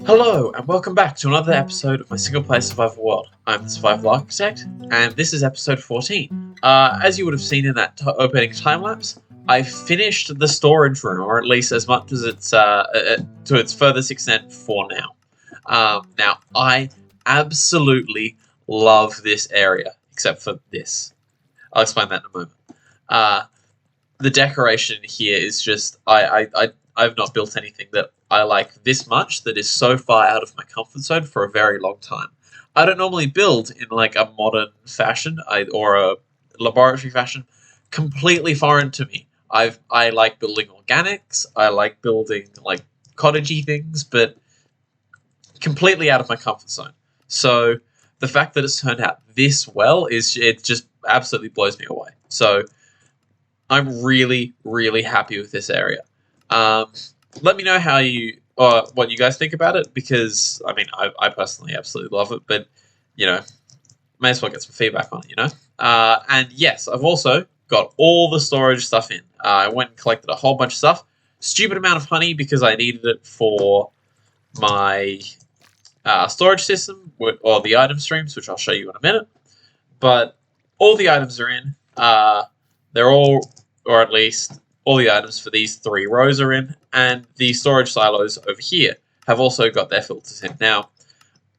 Hello, and welcome back to another episode of my single-player survival world. I'm the Survival Architect, and this is episode 14. As you would have seen in that opening time-lapse, I finished the storage room, or at least as much as it's to its furthest extent for now. Now, I absolutely love this area, except for this. I'll explain that in a moment. The decoration here is just... I've not built anything that I like this much that is so far out of my comfort zone for a very long time. I don't normally build in like a modern fashion or a laboratory fashion. Completely foreign to me. I like building organics. I like building like cottagey things, but completely out of my comfort zone. So the fact that it's turned out this well it just absolutely blows me away. So I'm really, really happy with this area. Let me know how what you guys think about it, because I mean, I personally absolutely love it, but you know, may as well get some feedback on it, you know. And yes, I've also got all the storage stuff in. I went and collected a whole bunch of stuff. Stupid amount of honey because I needed it for my storage system or the item streams, which I'll show you in a minute. But all the items are in. They're all, or at least all the items for these 3 rows are in, and the storage silos over here have also got their filters in. Now,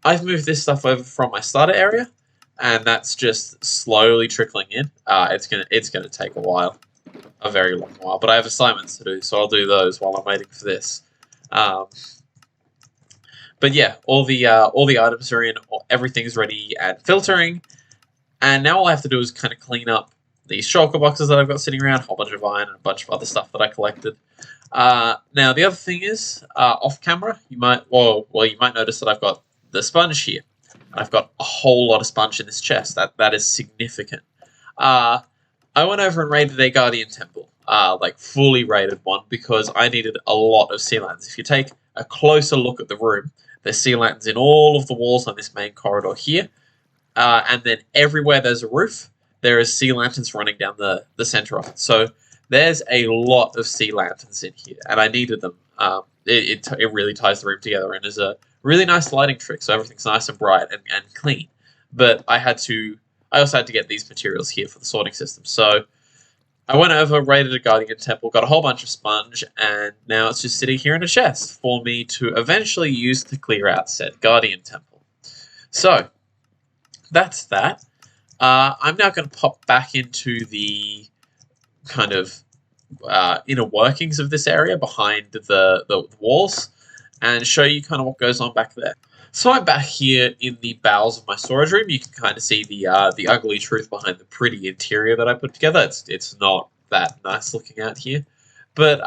I've moved this stuff over from my starter area, and that's just slowly trickling in. It's gonna take a while, a very long while, but I have assignments to do, so I'll do those while I'm waiting for this. But yeah, all the items are in, everything's ready and filtering, and now all I have to do is kind of clean up these shulker boxes that I've got sitting around, a whole bunch of iron and a bunch of other stuff that I collected. Now the other thing is, off camera, you might notice that I've got the sponge here. I've got a whole lot of sponge in this chest. That is significant. I went over and raided a Guardian Temple, like fully raided one, because I needed a lot of sea lanterns. If you take a closer look at the room, there's sea lanterns in all of the walls on this main corridor here, and then everywhere there's a roof, there is sea lanterns running down the center of it. So there's a lot of sea lanterns in here, and I needed them. It really ties the room together and is a really nice lighting trick, so everything's nice and bright and clean. But I also had to get these materials here for the sorting system. So I went over, raided a Guardian Temple, got a whole bunch of sponge, and now it's just sitting here in a chest for me to eventually use to clear out said Guardian Temple. So that's that. I'm now going to pop back into the kind of inner workings of this area behind the walls and show you kind of what goes on back there. So I'm back here in the bowels of my storage room. You can kind of see the ugly truth behind the pretty interior that I put together. It's not that nice looking out here. But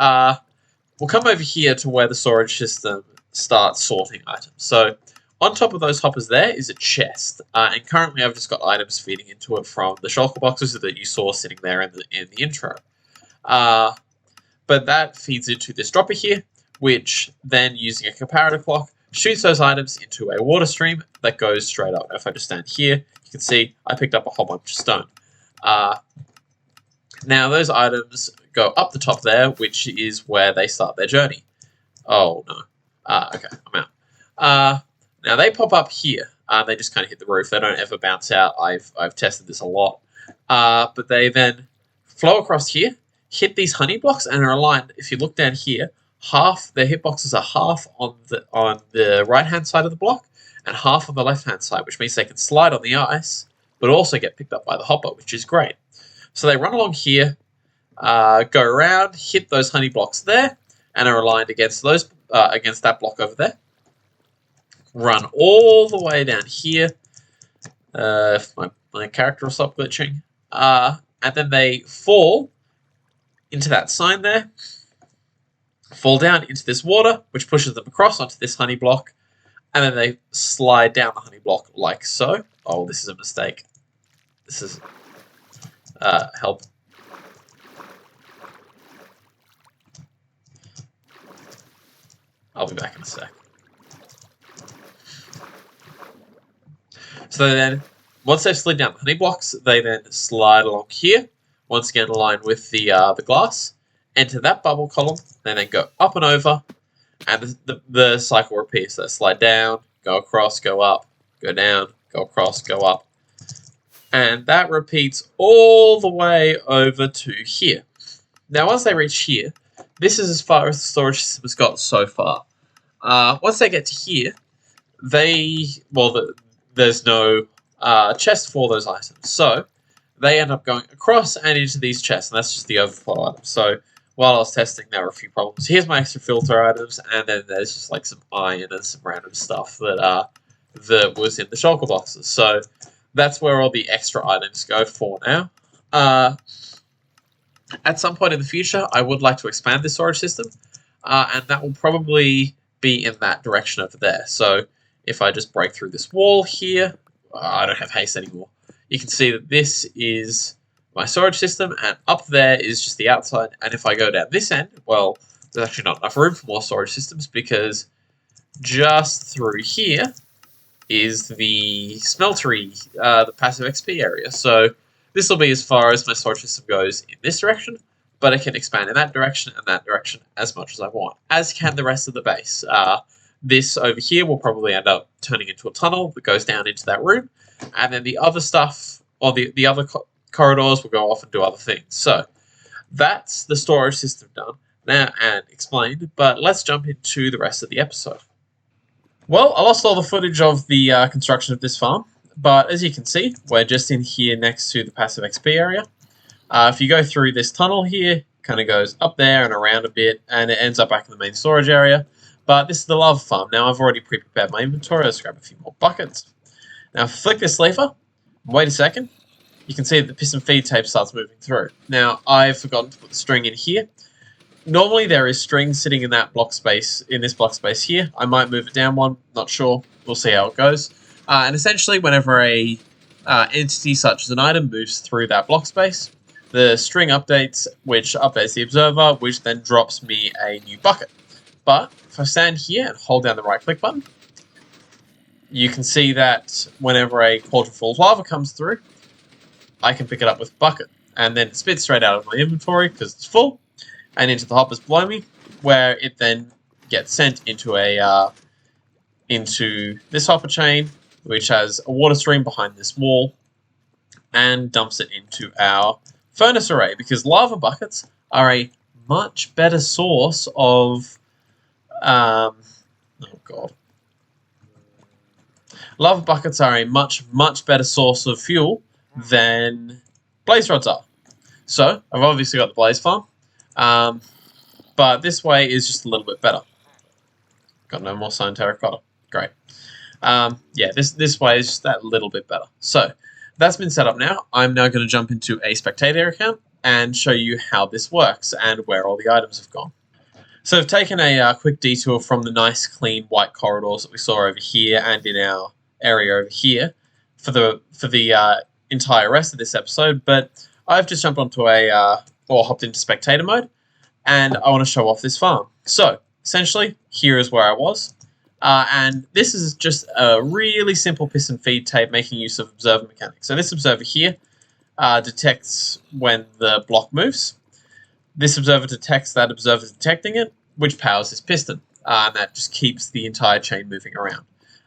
we'll come over here to where the storage system starts sorting items. So on top of those hoppers there is a chest, and currently I've just got items feeding into it from the shulker boxes that you saw sitting there in the intro. But that feeds into this dropper here, which then, using a comparator clock, shoots those items into a water stream that goes straight up. If I just stand here, you can see I picked up a whole bunch of stone. Now those items go up the top there, which is where they start their journey. Oh no. Okay, I'm out. Now they pop up here. They just kind of hit the roof. They don't ever bounce out. I've tested this a lot. But they then flow across here, hit these honey blocks, and are aligned. If you look down here, their hitboxes are half on the right hand side of the block and half on the left hand side, which means they can slide on the ice, but also get picked up by the hopper, which is great. So they run along here, go around, hit those honey blocks there, and are aligned against that block over there. Run all the way down here. If my character will stop glitching. And then they fall into that sign there. Fall down into this water, which pushes them across onto this honey block. And then they slide down the honey block like so. Oh, this is a mistake. This is... help. I'll be back in a sec. So then, once they've slid down the honey blocks, they then slide along here, once again aligned with the glass, enter that bubble column, they then go up and over, And the cycle repeats. So slide down, go across, go up, go down, go across, go up. And that repeats all the way over to here. Now, once they reach here, this is as far as the storage system has got so far. Once they get to here, there's no chest for those items. So they end up going across and into these chests, and that's just the overflow items. So while I was testing, there were a few problems. Here's my extra filter items, and then there's just like some iron and some random stuff that was in the shulker boxes. So that's where all the extra items go for now. At some point in the future, I would like to expand this storage system, and that will probably be in that direction over there. So if I just break through this wall here, I don't have haste anymore. You can see that this is my storage system, and up there is just the outside. And if I go down this end, well, there's actually not enough room for more storage systems, because just through here is the smeltery, the passive XP area. So this will be as far as my storage system goes in this direction, but it can expand in that direction and that direction as much as I want, as can the rest of the base. This over here will probably end up turning into a tunnel that goes down into that room, and then the other stuff, or the other corridors, will go off and do other things. So that's the storage system done now and explained, but let's jump into the rest of the episode. Well, I lost all the footage of the construction of this farm, but as you can see, we're just in here next to the passive XP area. If you go through this tunnel here, kind of goes up there and around a bit, and it ends up back in the main storage area. But this is the lava farm. Now, I've already pre-prepared my inventory. Let's grab a few more buckets. Now, if I flick this lever, wait a second, you can see that the piston feed tape starts moving through. Now, I've forgotten to put the string in here. Normally, there is string sitting in that block space, in this block space here. I might move it down one, not sure. We'll see how it goes. And essentially, whenever a entity such as an item moves through that block space, the string updates, which updates the observer, which then drops me a new bucket. But if I stand here and hold down the right click button, you can see that whenever a cauldron full of lava comes through, I can pick it up with a bucket. And then it spits straight out of my inventory because it's full, and into the hoppers below me, where it then gets sent into into this hopper chain, which has a water stream behind this wall, and dumps it into our furnace array, because lava buckets are a much better source of lava buckets are a much better source of fuel than blaze rods are. So I've obviously got the blaze farm, but this way is just a little bit better. Got no more cyan terracotta. Great. Yeah, this way is just that little bit better. So that's been set up now. I'm now going to jump into a spectator account and show you how this works and where all the items have gone. So I've taken a quick detour from the nice, clean, white corridors that we saw over here and in our area over here for the entire rest of this episode, but I've just jumped onto or hopped into spectator mode, and I want to show off this farm. So essentially, here is where I was. And this is just a really simple piston feed tape making use of observer mechanics. So this observer here detects when the block moves. This observer detects that observer detecting it, which powers this piston. And that just keeps the entire chain moving around.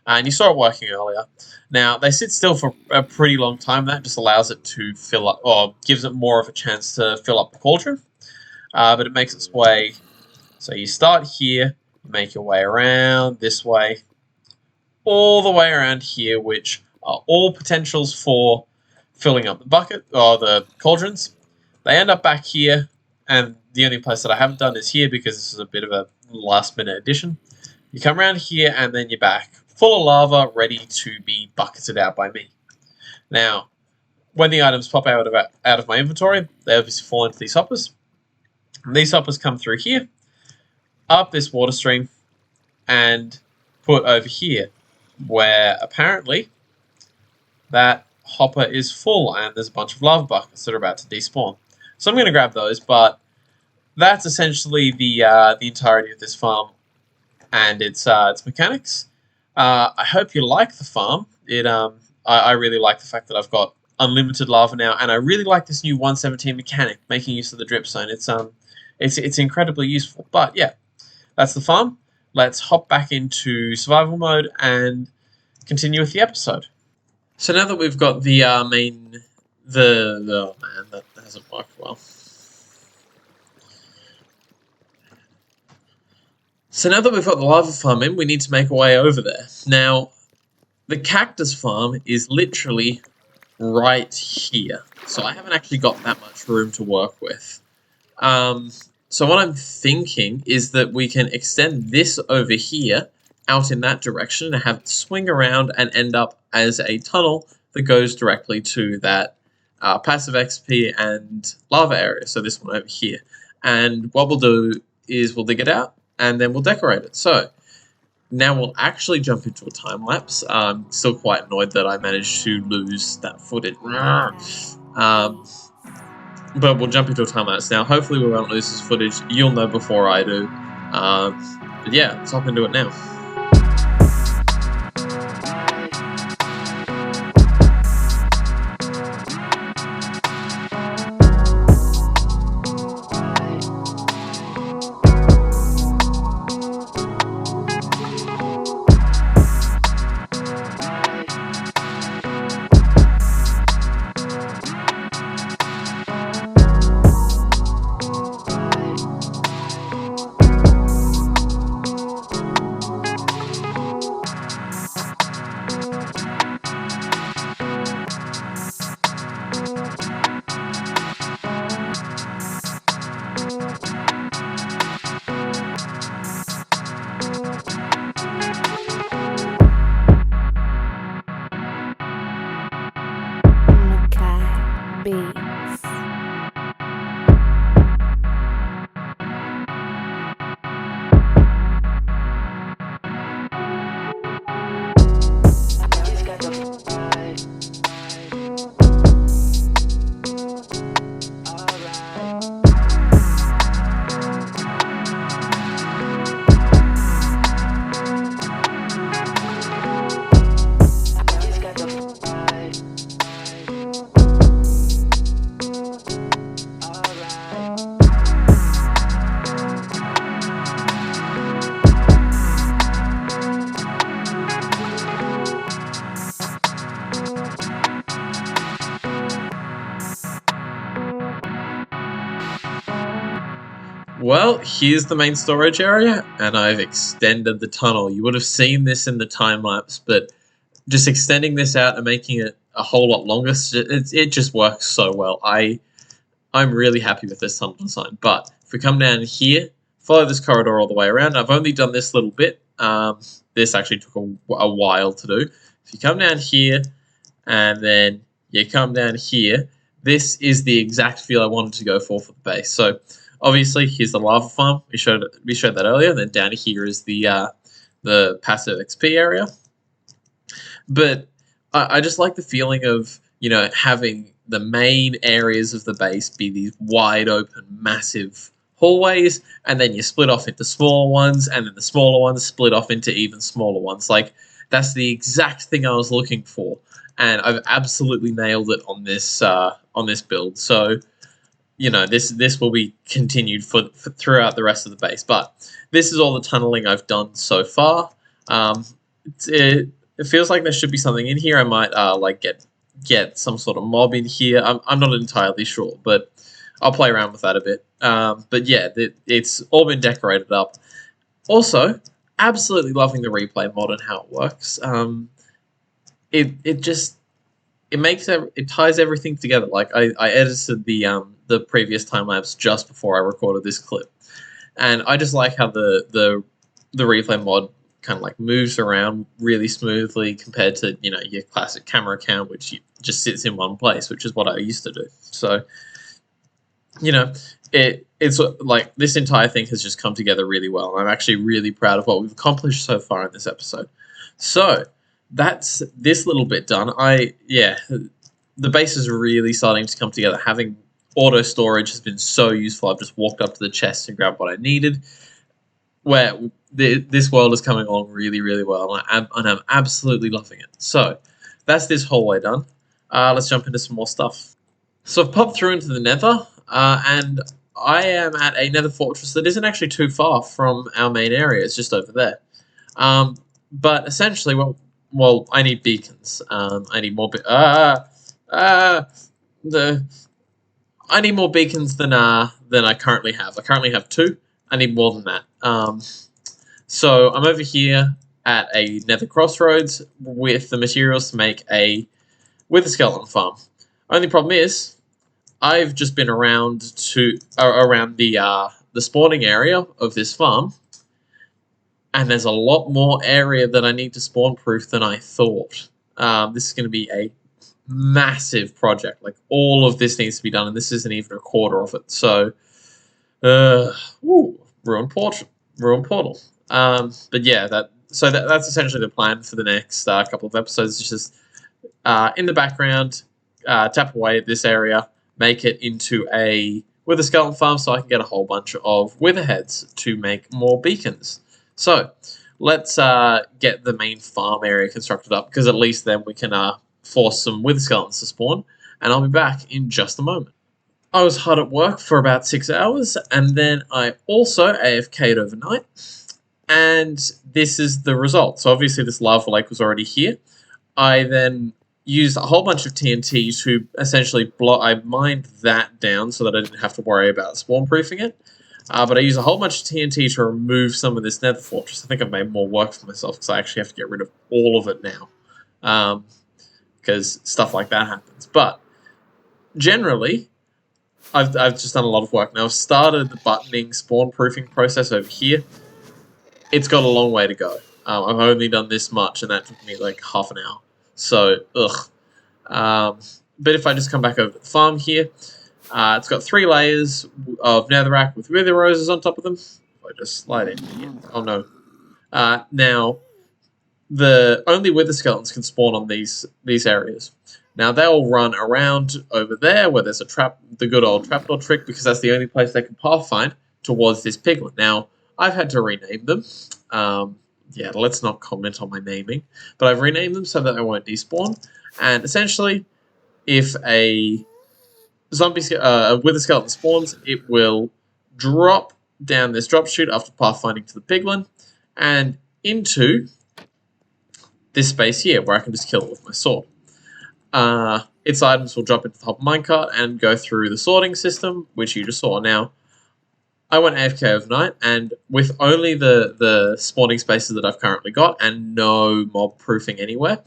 And you saw it working earlier. Now, they sit still for a pretty long time. That just allows it to fill up, or gives it more of a chance to fill up the cauldron. But it makes its way. So you start here, make your way around this way, all the way around here, which are all potentials for filling up the bucket, or the cauldrons. They end up back here, and the only place that I haven't done is here because this is a bit of a last-minute addition. You come around here, and then you're back, full of lava, ready to be bucketed out by me. Now, when the items pop out of my inventory, they obviously fall into these hoppers. And these hoppers come through here, up this water stream, and put over here, where apparently that hopper is full, and there's a bunch of lava buckets that are about to despawn. So I'm going to grab those, but that's essentially the entirety of this farm and its mechanics. I hope you like the farm. I really like the fact that I've got unlimited lava now, and I really like this new 117 mechanic, making use of the drip zone. It's incredibly useful. But yeah, that's the farm. let's hop back into survival mode and continue with the episode. So now that we've got the oh man, that hasn't worked well. So now that we've got the lava farm in, we need to make our way over there. Now, the cactus farm is literally right here. So I haven't actually got that much room to work with. So what I'm thinking is that we can extend this over here out in that direction and have it swing around and end up as a tunnel that goes directly to that passive XP and lava area. So this one over here. And what we'll do is we'll dig it out and then we'll decorate it. So now we'll actually jump into a time lapse. I'm still quite annoyed that I managed to lose that footage. But we'll jump into a time lapse now. Hopefully we won't lose this footage. You'll know before I do. But yeah, let's hop into it now. Well, here's the main storage area, and I've extended the tunnel. You would have seen this in the time lapse, but just extending this out and making it a whole lot longer, it just works so well. I'm really happy with this tunnel design. But if we come down here, follow this corridor all the way around. I've only done this little bit. This actually took a while to do. If you come down here, and then you come down here, this is the exact feel I wanted to go for the base. So obviously, here's the lava farm. We showed that earlier. And then down here is the passive XP area. But I just like the feeling of, you know, having the main areas of the base be these wide open, massive hallways, and then you split off into smaller ones, and then the smaller ones split off into even smaller ones. Like, that's the exact thing I was looking for, and I've absolutely nailed it on this build. So, you know, this will be continued for throughout the rest of the base. But this is all the tunneling I've done so far. It feels like there should be something in here. I might like get some sort of mob in here. I'm not entirely sure, but I'll play around with that a bit. But yeah, it's all been decorated up. Also, absolutely loving the replay mod and how it works. It ties everything together. Like I edited the previous time lapse just before I recorded this clip, and I just like how the replay mod kind of like moves around really smoothly compared to, you know, your classic camera cam, which just sits in one place, which is what I used to do. So, you know, it's like this entire thing has just come together really well, and I'm actually really proud of what we've accomplished so far in this episode. So that's this little bit done. The base is really starting to come together. Having auto storage has been so useful. I've just walked up to the chest and grabbed what I needed. Where this world is coming along really, really well, and I'm absolutely loving it. So that's this hallway done. Let's jump into some more stuff. So I've popped through into the Nether, and I am at a nether fortress that isn't actually too far from our main area. It's just over there. But essentially, well, I need beacons. I need more. I need more beacons than I currently have. I currently have 2. I need more than that. So I'm over here at a Nether Crossroads with the materials to make a Wither Skeleton farm. Only problem is, I've just been around the spawning area of this farm, and there's a lot more area that I need to spawn proof than I thought. This is going to be a massive project. Like, all of this needs to be done, and this isn't even a quarter of it. So, ruined portal. But yeah, that's essentially the plan for the next couple of episodes. It's just in the background, tap away at this area, make it into a Wither Skeleton farm so I can get a whole bunch of Wither heads to make more beacons. So let's get the main farm area constructed up, because at least then we can force some Wither Skeletons to spawn, and I'll be back in just a moment. I was hard at work for about 6 hours, and then I also AFK'd overnight, and this is the result. So obviously this lava lake was already here. I then used a whole bunch of TNT to essentially I mined that down so that I didn't have to worry about spawn proofing it. But I used a whole bunch of TNT to remove some of this nether fortress. I think I've made more work for myself because I actually have to get rid of all of it now. Because stuff like that happens. But generally, I've just done a lot of work. Now I've started the buttoning spawn proofing process over here. It's got a long way to go. I've only done this much, and that took me like half an hour. So, but if I just come back over to the farm here, it's got 3 layers of netherrack with wither roses on top of them. If I just slide in here. Oh no. Now, the only wither skeletons can spawn on these areas. Now, they'll run around over there where there's the good old trapdoor trick, because that's the only place they can pathfind towards this piglin. Now, I've had to rename them. Yeah, let's not comment on my naming. But I've renamed them so that they won't despawn. And essentially, if a wither skeleton spawns, it will drop down this drop chute after pathfinding to the piglin and into this space here where I can just kill it with my sword. Its items will drop into the top minecart and go through the sorting system, which you just saw. Now, I went AFK overnight, and with only the spawning spaces that I've currently got and no mob proofing anywhere,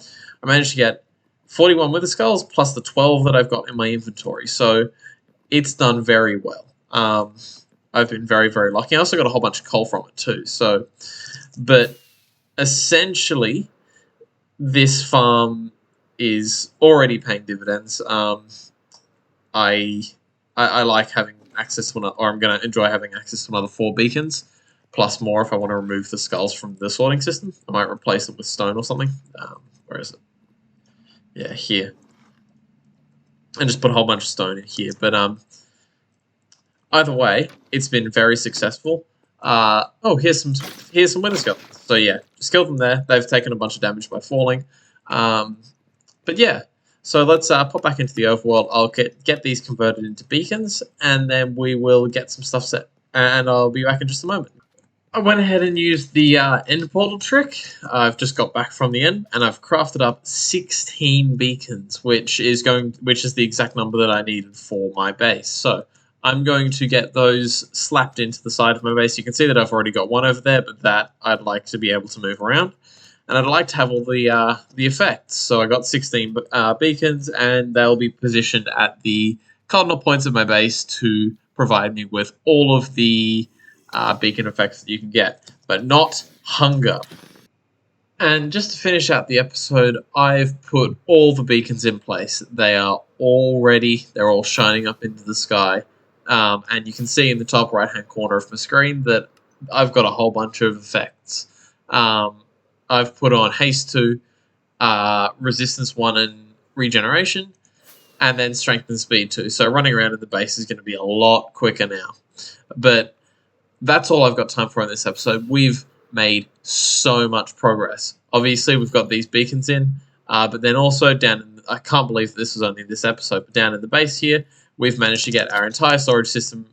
I managed to get 41 wither skulls plus the 12 that I've got in my inventory. So it's done very well. I've been very, very lucky. I also got a whole bunch of coal from it too. So, but essentially, this farm is already paying dividends. I like having access to I'm going to enjoy having access to another 4 beacons, plus more if I want to remove the skulls from the sorting system. I might replace it with stone or something. Where is it? Yeah, here. And just put a whole bunch of stone in here. But either way, it's been very successful. Here's some wither skeletons. So yeah, just killed them there. They've taken a bunch of damage by falling. But yeah, so let's pop back into the overworld. I'll get these converted into beacons, and then we will get some stuff set. And I'll be back in just a moment. I went ahead and used the end portal trick. I've just got back from the end, and I've crafted up 16 beacons, which is the exact number that I needed for my base. So I'm going to get those slapped into the side of my base. You can see that I've already got one over there, but that I'd like to be able to move around. And I'd like to have all the effects. So I got 16 beacons, and they'll be positioned at the cardinal points of my base to provide me with all of the beacon effects that you can get, but not hunger. And just to finish out the episode, I've put all the beacons in place. They are all ready. They're all shining up into the sky. And you can see in the top right-hand corner of my screen that I've got a whole bunch of effects. I've put on Haste 2, Resistance 1 and Regeneration, and then Strength and Speed 2. So running around in the base is going to be a lot quicker now. But that's all I've got time for in this episode. We've made so much progress. Obviously, we've got these beacons in, but then also I can't believe this was only this episode, but down in the base here, we've managed to get our entire storage system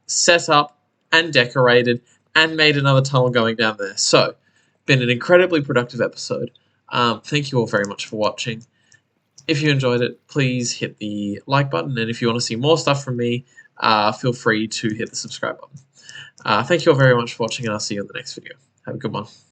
set up and decorated and made another tunnel going down there. So, been an incredibly productive episode. Thank you all very much for watching. If you enjoyed it, please hit the like button, and if you want to see more stuff from me, feel free to hit the subscribe button. Thank you all very much for watching, and I'll see you in the next video. Have a good one.